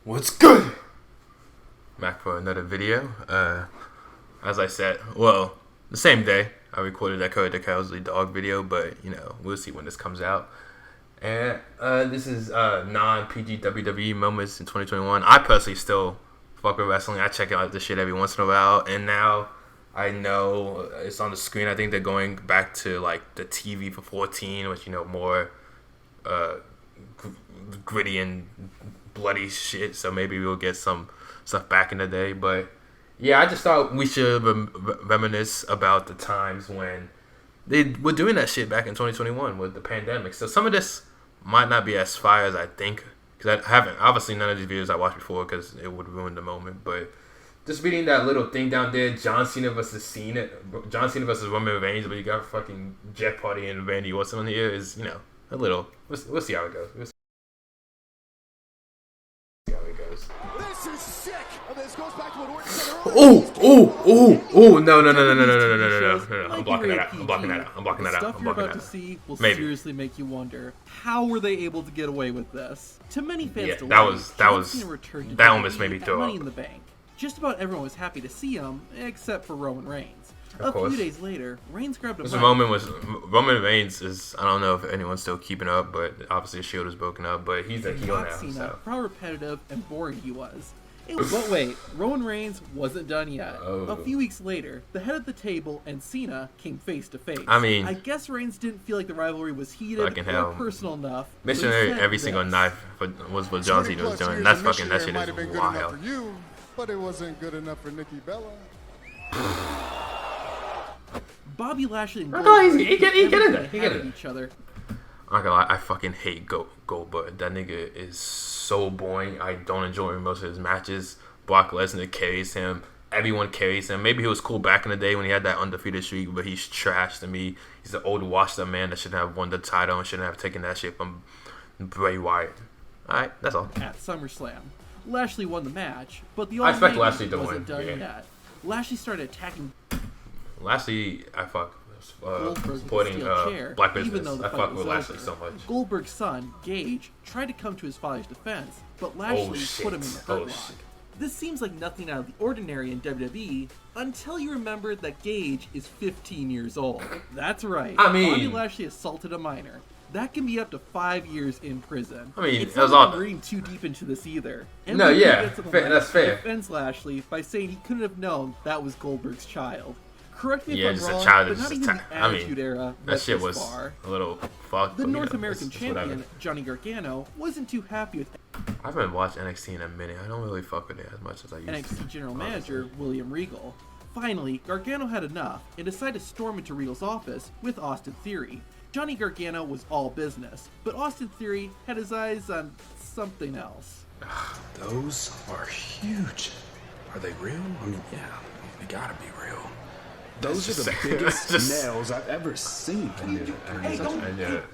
What's good? Back for another video. As I said, well, the same day I recorded that Cody the Cowardly Dog video, but we'll see when this comes out. And this is non-PG WWE moments in 2021. I personally still fuck with wrestling. I check out this shit every once in a while, and now I know it's on the screen. I think they're going back to like the TV for 14, which more gritty and bloody shit. So maybe we'll get some stuff back in the day. But yeah, I just thought we should reminisce about the times when they were doing that shit back in 2021 with the pandemic. So some of this might not be as fire as I think, because I haven't, obviously none of these videos I watched before because it would ruin the moment. But just reading that little thing down there, John Cena versus Roman Reigns, but you got fucking Jeff Hardy and Randy Orton on here is, a little, we'll see how it goes. This is sick. And this goes back to what Orton said earlier. No. I'm blocking that out. Stuff you're about to see will seriously make you wonder, how were they able to get away with this? To many fans, that almost made me throw Money up. in the Bank. Just about everyone was happy to see him, except for Roman Reigns. Of a course. few days later, Reigns grabbed a mic. Roman Reigns is, I don't know if anyone's still keeping up, but obviously the Shield is broken up, but he's a heel now. Cena, So. how repetitive and boring he was. But wait, Roman Reigns wasn't done yet. Oh. A few weeks later, the head of the table and Cena came face to face. I mean, I guess Reigns didn't feel like the rivalry was heated fucking or hell. personal enough. so he Missionary said every this. single knife was what John Cena was doing. That shit is wild. For you, but it wasn't good enough for Nikki Bella. Bobby Lashley and He get in there. He get in there. each other. I'm not gonna lie, I fucking hate Goldberg. That nigga is so boring. I don't enjoy most of his matches. Brock Lesnar carries him. Everyone carries him. Maybe he was cool back in the day when he had that undefeated streak, but he's trash to me. He's an old washed up man that shouldn't have won the title and shouldn't have taken that shit from Bray Wyatt. Alright, that's all. At SummerSlam, Lashley won the match, but the I expect old Lashley to wasn't win, done yeah. yet. Lashley started attacking Lastly, I fuck Goldberg with a supporting steel chair, Black even business. though the I fight fuck was with Lashley over. so much. Goldberg's son, Gage, tried to come to his father's defense, but Lashley shit. put him in the Oh, hurt lock. shit. This seems like nothing out of the ordinary in WWE until you remember that Gage is 15 years old. That's right. I mean- Bobby Lashley assaulted a minor. That can be up to 5 years in prison. I mean, it's it was not all- reading too deep into this either. No, MVP yeah, gets on the fair- mic that's fair. and defends Lashley by saying he couldn't have known that was Goldberg's child. Correct me Yeah, if just I'm a wrong, child but is not just even a- the I mean, Attitude Era That went shit this was far. a little fucked. The but, North American it's whatever. champion, Johnny Gargano, wasn't too happy with I haven't watched NXT in a minute. I don't really fuck with it as much as I used to. NXT General honestly. Manager William Regal. Finally, Gargano had enough and decided to storm into Regal's office with Austin Theory. Johnny Gargano was all business, but Austin Theory had his eyes on something else. Those are huge. Are they real? I mean, yeah, they gotta be real. Those are the biggest nails I've ever seen.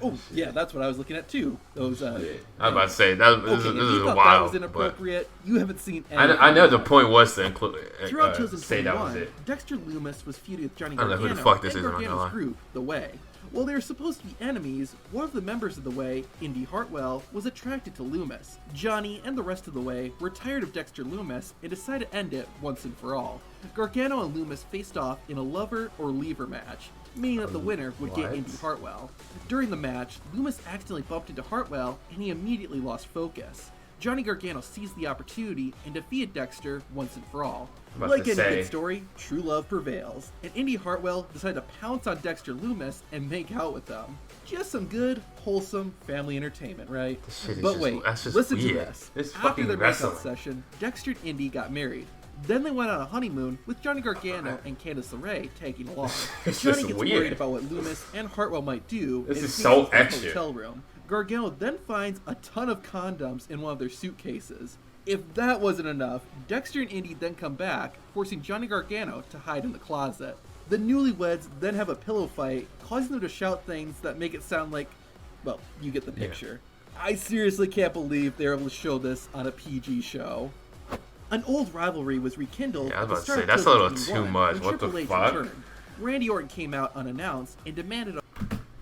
Oh, yeah, that's what I was looking at too. Those, I was about to say this okay, is if you thought that wild. was But inappropriate, you haven't seen I anything. know the point was to include Throughout say that was 2021, it. Dexter Loomis was feuding with Johnny I don't know Gargano who the fuck this and is, I'm not gonna Gargano's lie. group, The Way. While they were supposed to be enemies, one of the members of The Way, Indy Hartwell, was attracted to Loomis. Johnny and the rest of The Way were tired of Dexter Loomis and decided to end it once and for all. Gargano and Loomis faced off in a lover or leaver match, meaning that the winner would get What? Indy Hartwell. During the match, Loomis accidentally bumped into Hartwell and he immediately lost focus. Johnny Gargano seized the opportunity and defeated Dexter once and for all. I'm about Like to any say. good story, true love prevails, and Indy Hartwell decided to pounce on Dexter Loomis and make out with them. Just some good, wholesome family entertainment, right? shit is But just- wait, that's just listen to weird. this. It's After fucking their wrestling. breakup session, Dexter and Indy got married. Then they went on a honeymoon with Johnny Gargano and Candice LeRae tagging along. It's Johnny just gets weird. worried about what Loomis and Hartwell might do. This and is sneaks so into the extra. hotel room. Gargano then finds a ton of condoms in one of their suitcases. If that wasn't enough, Dexter and Indy then come back, forcing Johnny Gargano to hide in the closet. The newlyweds then have a pillow fight, causing them to shout things that make it sound like, well, you get the picture. I seriously can't believe they were able to show this on a PG show. An old rivalry was rekindled Yeah, I was at the about to start say, of that's a little 2021 too much. when What the Triple H fuck? returned. Randy Orton came out unannounced and demanded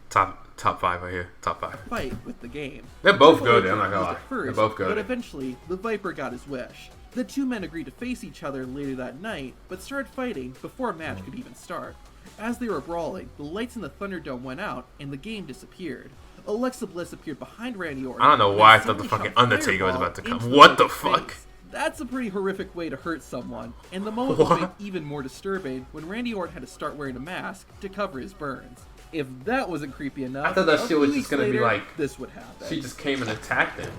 Top 5 right here. Top 5. fight with the game. They're both Triple H good. I'm not gonna lie. refused at first, They're both but good. eventually, the Viper got his wish. The two men agreed to face each other later that night, but started fighting before a match could even start. As they were brawling, the lights in the Thunderdome went out, and the game disappeared. Alexa Bliss appeared behind Randy Orton. I don't know and why I thought the simply fucking shot Undertaker was Fireball about to come. into What the Viper's fuck? face. That's a pretty horrific way to hurt someone, and the moment was What? made even more disturbing when Randy Orton had to start wearing a mask to cover his burns. If that wasn't creepy enough, I thought that a shit few was just weeks gonna be later, like- this would happen. She just came and attacked him.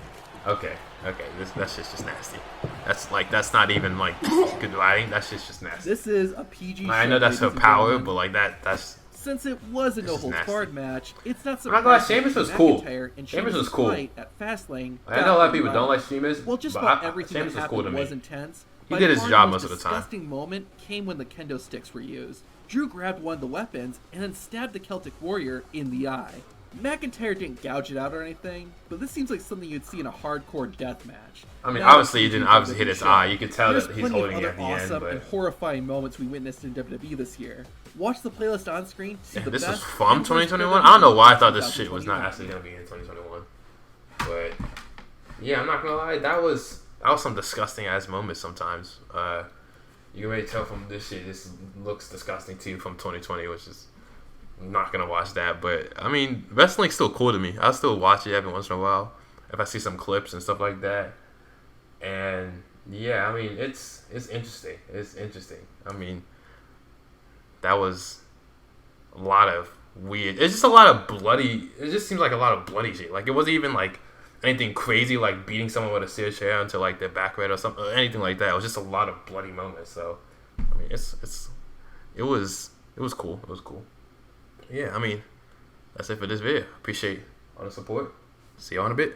Okay. That shit's just nasty. That's not even like good writing. That shit's just nasty. This is a PG I show, know that's her ladies and power, gentlemen. but like that's. Since it was a This is no-holds-barred nasty. match, it's not I'm not gonna lie, surprising Sheamus that was cool. McIntyre and Sheamus was Sheamus' cool. fight at Fastlane I know a lot of got people don't like violent. Sheamus, Well, just but about everything Sheamus that was cool happened to me. was intense. He By did his far job the most of the time. disgusting moment came when the kendo sticks were used. Drew grabbed one of the weapons and then stabbed the Celtic Warrior in the eye. McIntyre didn't gouge it out or anything, but this seems like something you'd see in a hardcore death match. I mean, Now, obviously he didn't obviously hit his show. eye. You could tell There's that he's plenty holding of it other at the awesome end, and but horrifying moments we witnessed in WWE this year. Watch the playlist on screen to see the this was best from and worst 2021. WWE I don't know why I thought this shit was not 2021. actually gonna be in 2021, but yeah, I'm not gonna lie. That was some disgusting ass moments sometimes. You can really tell from this shit. This looks disgusting too from 2020, which is. I'm not gonna watch that, but I mean, wrestling's still cool to me. I'll still watch it every once in a while if I see some clips and stuff like that. And yeah, I mean, it's interesting. It's interesting. I mean, that was a lot of weird. It's just a lot of bloody. It just seems like a lot of bloody shit. Like it wasn't even like anything crazy, like beating someone with a steel chair until like their back red or something, or anything like that. It was just a lot of bloody moments. So, I mean, it was cool. It was cool. Yeah, I mean, that's it for this video. Appreciate all the support. See y'all in a bit.